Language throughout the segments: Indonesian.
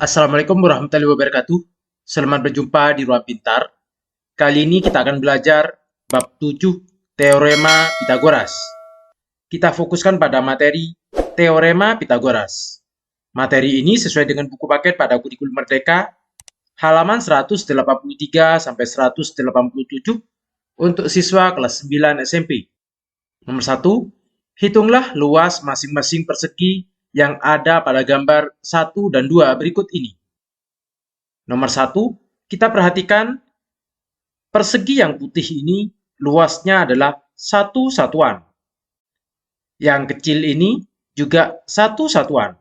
Assalamualaikum warahmatullahi wabarakatuh. Selamat berjumpa di Ruang Pintar. Kali ini kita akan belajar bab 7 Teorema Pitagoras. Kita fokuskan pada materi Teorema Pitagoras. Materi ini sesuai dengan buku paket pada kurikulum Merdeka, halaman 183 sampai 187 untuk siswa kelas 9 SMP. Nomor 1, hitunglah luas masing-masing persegi yang ada pada gambar 1 dan 2 berikut ini. Nomor 1, kita perhatikan persegi yang putih ini luasnya adalah 1 satuan. Yang kecil ini juga 1 satuan.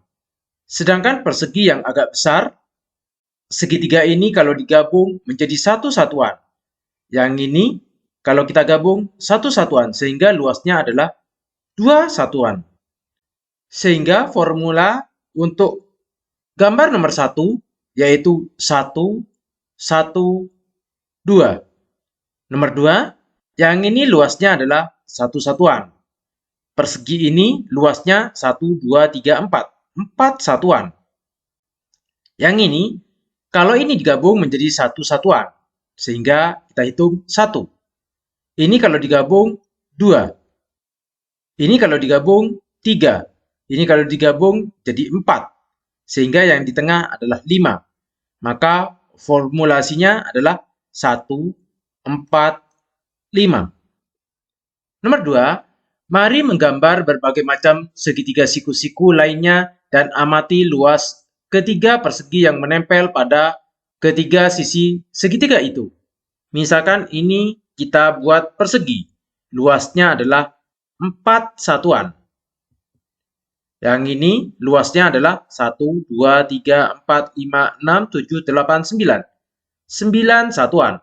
Sedangkan persegi yang agak besar, segitiga ini kalau digabung menjadi 1 satuan. Yang ini kalau kita gabung 1 satuan, sehingga luasnya adalah 2 satuan. Sehingga formula untuk gambar nomor 1 yaitu 1, 1, 2. Nomor 2, yang ini luasnya adalah 1 satuan. Persegi ini luasnya 1, 2, 3, 4. 4 satuan. Yang ini, kalau ini digabung menjadi 1 satuan. Sehingga kita hitung 1. Ini kalau digabung 2. Ini kalau digabung 3. Ini kalau digabung jadi 4, sehingga yang di tengah adalah 5. Maka formulasinya adalah 1, 4, 5. Nomor 2, mari menggambar berbagai macam segitiga siku-siku lainnya dan amati luas ketiga persegi yang menempel pada ketiga sisi segitiga itu. Misalkan ini kita buat persegi, luasnya adalah 4 satuan. Yang ini luasnya adalah 1, 2, 3, 4, 5, 6, 7, 8, 9. 9 satuan.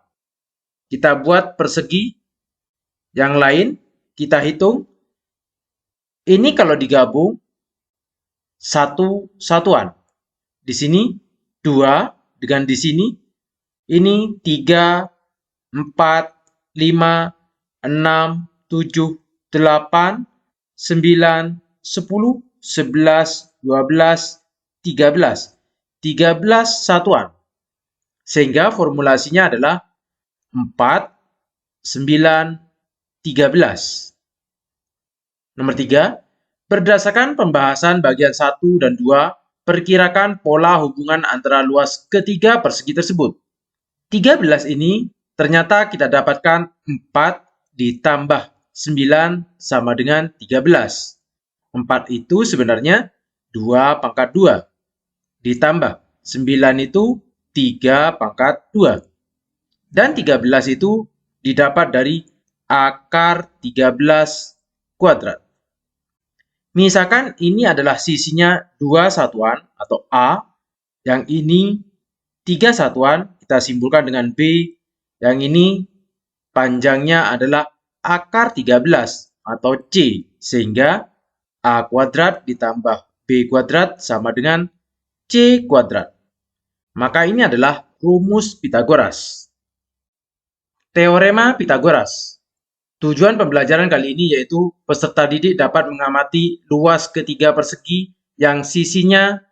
Kita buat persegi. Yang lain, kita hitung. Ini kalau digabung, 1 satuan. Di sini, 2. Dengan di sini, ini 3, 4, 5, 6, 7, 8, 9, 10, 11, 12, 13. 13 satuan. Sehingga formulasinya adalah 4, 9, 13. Nomor 3, berdasarkan pembahasan bagian 1 dan 2, perkirakan pola hubungan antara luas ketiga persegi tersebut. 13 ini ternyata kita dapatkan 4 ditambah 9 sama dengan 13. 4 itu sebenarnya 2 pangkat 2. Ditambah 9 itu 3 pangkat 2. Dan 13 itu didapat dari akar 13 kuadrat. Misalkan ini adalah sisinya 2 satuan atau A. Yang ini 3 satuan, kita simpulkan dengan B. Yang ini panjangnya adalah akar 13 atau C. Sehingga A kuadrat ditambah B kuadrat sama dengan C kuadrat. Maka ini adalah rumus Pitagoras. Teorema Pitagoras. Tujuan pembelajaran kali ini yaitu peserta didik dapat mengamati luas ketiga persegi yang sisinya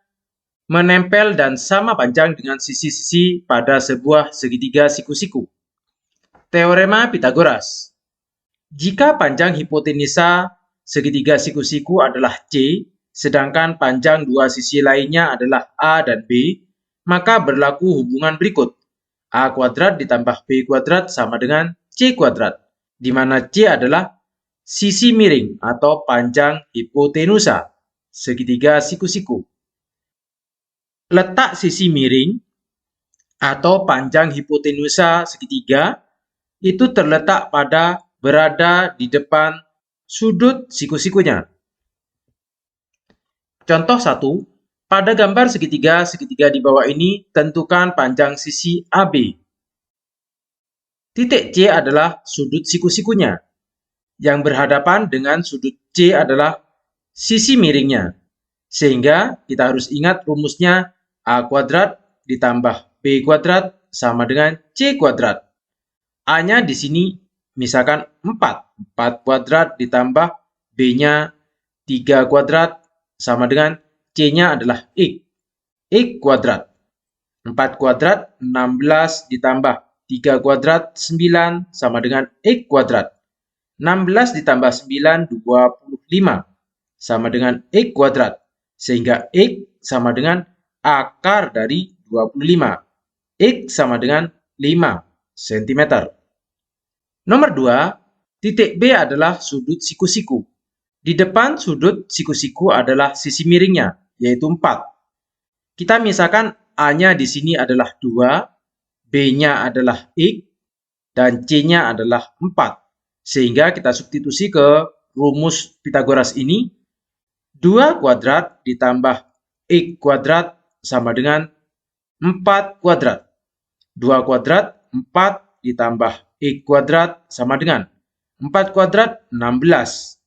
menempel dan sama panjang dengan sisi-sisi pada sebuah segitiga siku-siku. Teorema Pitagoras. Jika panjang hipotenusa segitiga siku-siku adalah C, sedangkan panjang dua sisi lainnya adalah A dan B, maka berlaku hubungan berikut. A kuadrat ditambah B kuadrat sama dengan C kuadrat, di mana C adalah sisi miring atau panjang hipotenusa segitiga siku-siku. Letak sisi miring atau panjang hipotenusa segitiga itu terletak pada berada di depan sudut siku-sikunya. Contoh 1. Pada gambar segitiga di bawah ini, tentukan panjang sisi AB. Titik C adalah sudut siku-sikunya. Yang berhadapan dengan sudut C adalah sisi miringnya. Sehingga kita harus ingat rumusnya A kuadrat ditambah B kuadrat sama dengan C kuadrat. A-nya di sini misalkan 4. 4 kuadrat ditambah B-nya 3 kuadrat sama dengan C-nya adalah X. X kuadrat. 4 kuadrat 16 ditambah 3 kuadrat 9 sama dengan X kuadrat. 16 ditambah 9 25 sama dengan X kuadrat. Sehingga X sama dengan akar dari 25. X sama dengan 5 cm. Nomor 2, titik B adalah sudut siku-siku. Di depan sudut siku-siku adalah sisi miringnya, yaitu 4. Kita misalkan A-nya di sini adalah 2, B-nya adalah X, dan C-nya adalah 4. Sehingga kita substitusi ke rumus Pythagoras ini. 2 kuadrat ditambah X kuadrat sama dengan 4 kuadrat. 2 kuadrat 4 ditambah X kuadrat sama dengan 4 kuadrat 16.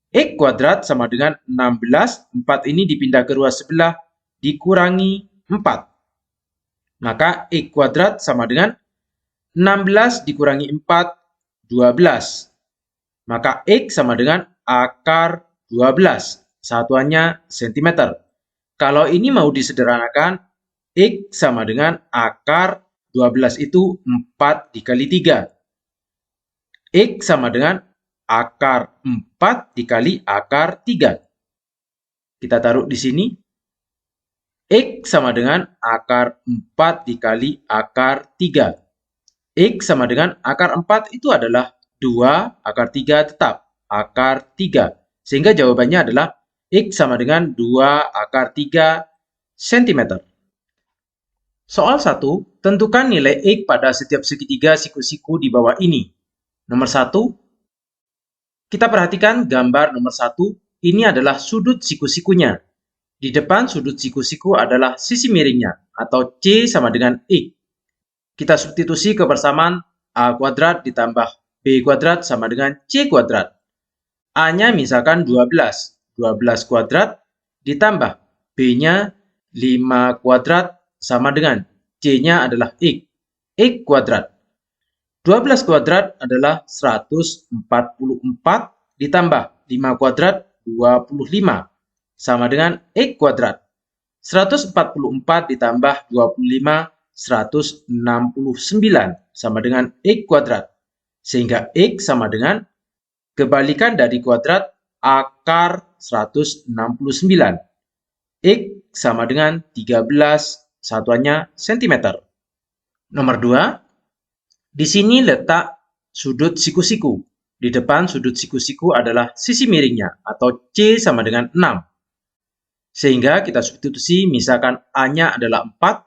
X kuadrat sama dengan 16. 4 ini dipindah ke ruas sebelah dikurangi 4. Maka X kuadrat sama dengan 16 dikurangi 4, 12. Maka X sama dengan akar 12. Satuannya cm. Kalau ini mau disederhanakan, X sama dengan akar 12 itu 4 dikali 3. X sama dengan akar 4 dikali akar 3. Kita taruh di sini. X sama dengan akar 4 dikali akar 3. X sama dengan akar 4 itu adalah 2, akar 3 tetap, akar 3. Sehingga jawabannya adalah X sama dengan 2 akar 3 cm. Soal 1, tentukan nilai X pada setiap segitiga siku-siku di bawah ini. Nomor 1, kita perhatikan gambar nomor 1, ini adalah sudut siku-sikunya. Di depan sudut siku-siku adalah sisi miringnya, atau C sama dengan X. Kita substitusi kebersamaan A kuadrat ditambah B kuadrat sama dengan C kuadrat. A-nya misalkan 12. 12 kuadrat ditambah B-nya 5 kuadrat sama dengan C-nya adalah X. X kuadrat. 12 kuadrat adalah 144 ditambah 5 kuadrat 25 sama dengan X kuadrat. 144 ditambah 25, 169 sama dengan X kuadrat. Sehingga X sama dengan kebalikan dari kuadrat akar 169. X sama dengan 13, satuannya cm. Nomor 2, di sini letak sudut siku-siku. Di depan sudut siku-siku adalah sisi miringnya, atau C sama dengan 6. Sehingga kita substitusi, misalkan A-nya adalah 4.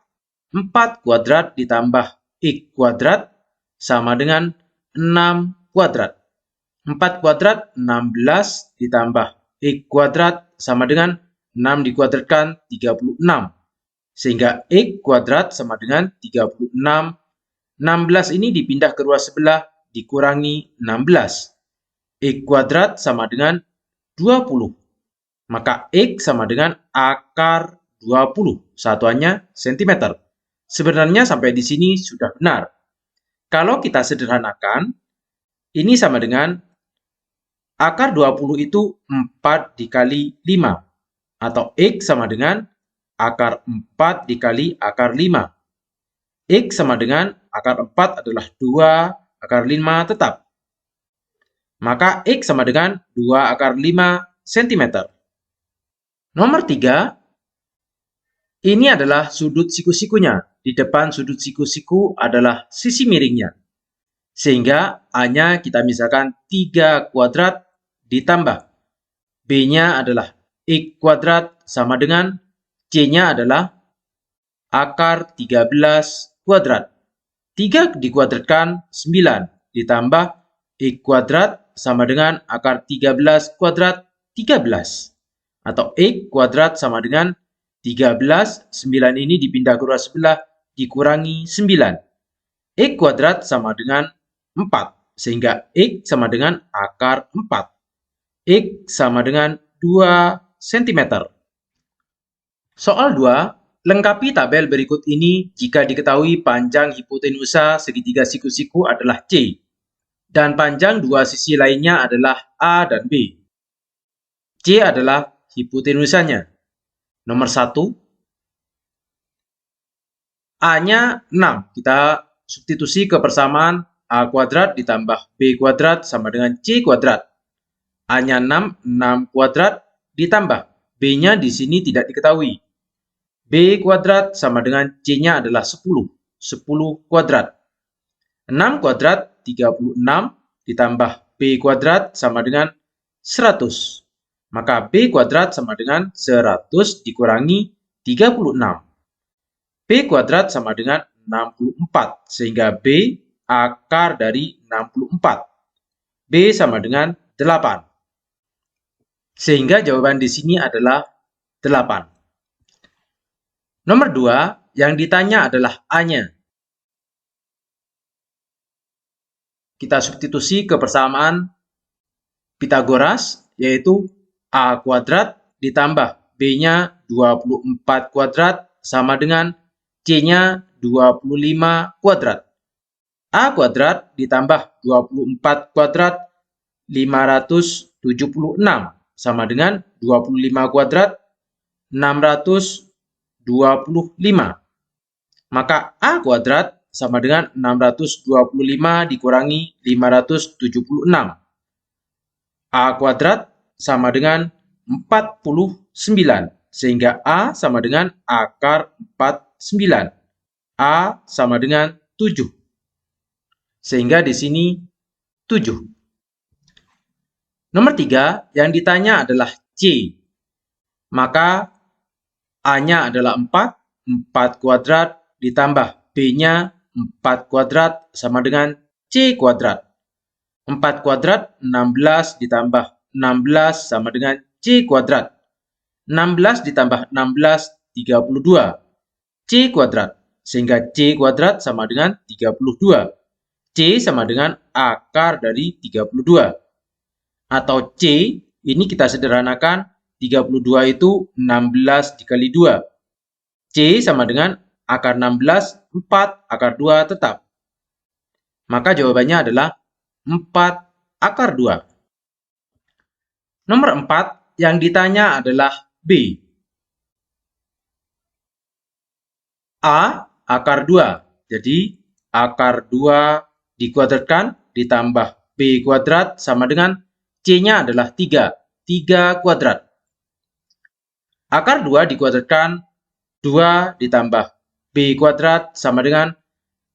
4 kuadrat ditambah X kuadrat sama dengan 6 kuadrat. 4 kuadrat 16 ditambah X kuadrat sama dengan 6 dikuadratkan 36. Sehingga X kuadrat sama dengan 36. 16 ini dipindah ke ruas sebelah dikurangi 16. X kuadrat sama dengan 20. Maka X sama dengan akar 20. Satuannya cm. Sebenarnya sampai di sini sudah benar. Kalau kita sederhanakan, ini sama dengan akar 20 itu 4 dikali 5. Atau X sama dengan akar 4 dikali akar 5. X sama dengan akar 4 adalah 2, akar 5 tetap. Maka X sama dengan 2 akar 5 cm. Nomor 3, ini adalah sudut siku-sikunya. Di depan sudut siku-siku adalah sisi miringnya. Sehingga A-nya kita misalkan 3 kuadrat ditambah B-nya adalah X kuadrat sama dengan C-nya adalah akar 13 kuadrat. 3 dikuadratkan 9 ditambah X kuadrat sama dengan akar 13 kuadrat 13. Atau X kuadrat sama dengan 13, 9 ini dipindah ke ruas sebelah dikurangi 9. X kuadrat sama dengan 4, sehingga X sama dengan akar 4. X sama dengan 2 cm. Soal 2, lengkapi tabel berikut ini jika diketahui panjang hipotenusa segitiga siku-siku adalah C, dan panjang dua sisi lainnya adalah A dan B. C adalah hipotenusanya. Nomor 1, A-nya 6. Kita substitusi ke persamaan A kuadrat ditambah B kuadrat sama dengan C kuadrat. A-nya 6, 6 kuadrat ditambah B-nya di sini tidak diketahui. B kuadrat sama dengan C-nya adalah 10. 10 kuadrat. 6 kuadrat 36 ditambah B kuadrat sama dengan 100. Maka B kuadrat sama dengan 100 dikurangi 36. B kuadrat sama dengan 64, sehingga B akar dari 64. B sama dengan 8. Sehingga jawaban di sini adalah 8. Nomor 2, yang ditanya adalah A-nya. Kita substitusi ke persamaan Pitagoras, yaitu A kuadrat ditambah B-nya 24 kuadrat sama dengan C-nya 25 kuadrat. A kuadrat ditambah 24 kuadrat 576 sama dengan 25 kuadrat 625. Maka A kuadrat sama dengan 625 dikurangi 576. A kuadrat sama dengan 49, sehingga A sama dengan akar 49. A sama dengan 7. Sehingga di sini 7. Nomor 3, yang ditanya adalah C. Maka A-nya adalah 4. 4 kuadrat ditambah B-nya 4 kuadrat sama dengan C kuadrat. 4 kuadrat 16 ditambah 16 sama dengan C kuadrat. 16 ditambah 16, 32. C kuadrat. Sehingga C kuadrat sama dengan 32. C sama dengan akar dari 32. Atau C, ini kita sederhanakan, 32 itu 16 dikali 2. C sama dengan akar 16, 4, akar 2 tetap. Maka jawabannya adalah 4 akar 2. Nomor 4, yang ditanya adalah B. A akar 2. Jadi, akar 2 dikuadratkan ditambah B kuadrat sama dengan C-nya adalah 3. 3 kuadrat. Akar 2 dikuadratkan 2 ditambah B kuadrat sama dengan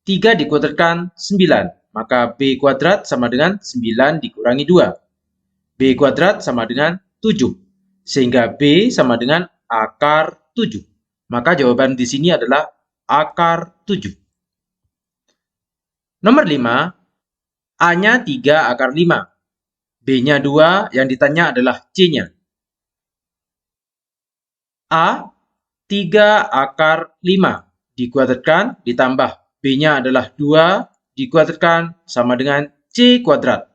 3 dikuadratkan 9. Maka B kuadrat sama dengan 9 dikurangi 2. B kuadrat sama dengan 7. Sehingga B sama dengan akar 7. Maka jawaban di sini adalah akar 7. Nomor 5, A-nya 3 akar 5. B-nya 2, yang ditanya adalah C-nya. A 3 akar 5 dikuadratkan ditambah B-nya adalah 2 dikuadratkan sama dengan C kuadrat.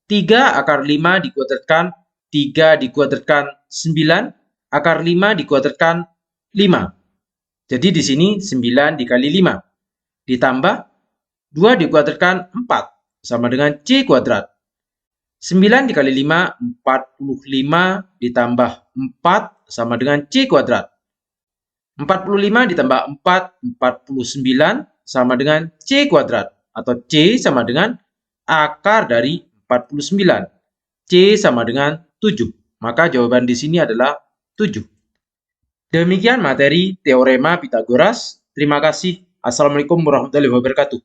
3 akar 5 dikuadratkan 3 dikuadratkan 9, akar 5 dikuadratkan 5. Jadi di sini 9 dikali 5 ditambah 2 dikuadratkan 4 sama dengan C kuadrat. 9 dikali 5, 45 ditambah 4 sama dengan C kuadrat. 45 ditambah 4, 49 sama dengan C kuadrat. Atau C sama dengan akar dari 49. C sama dengan 7. Maka jawaban di sini adalah 7. Demikian materi teorema Pitagoras. Terima kasih. Assalamualaikum warahmatullahi wabarakatuh.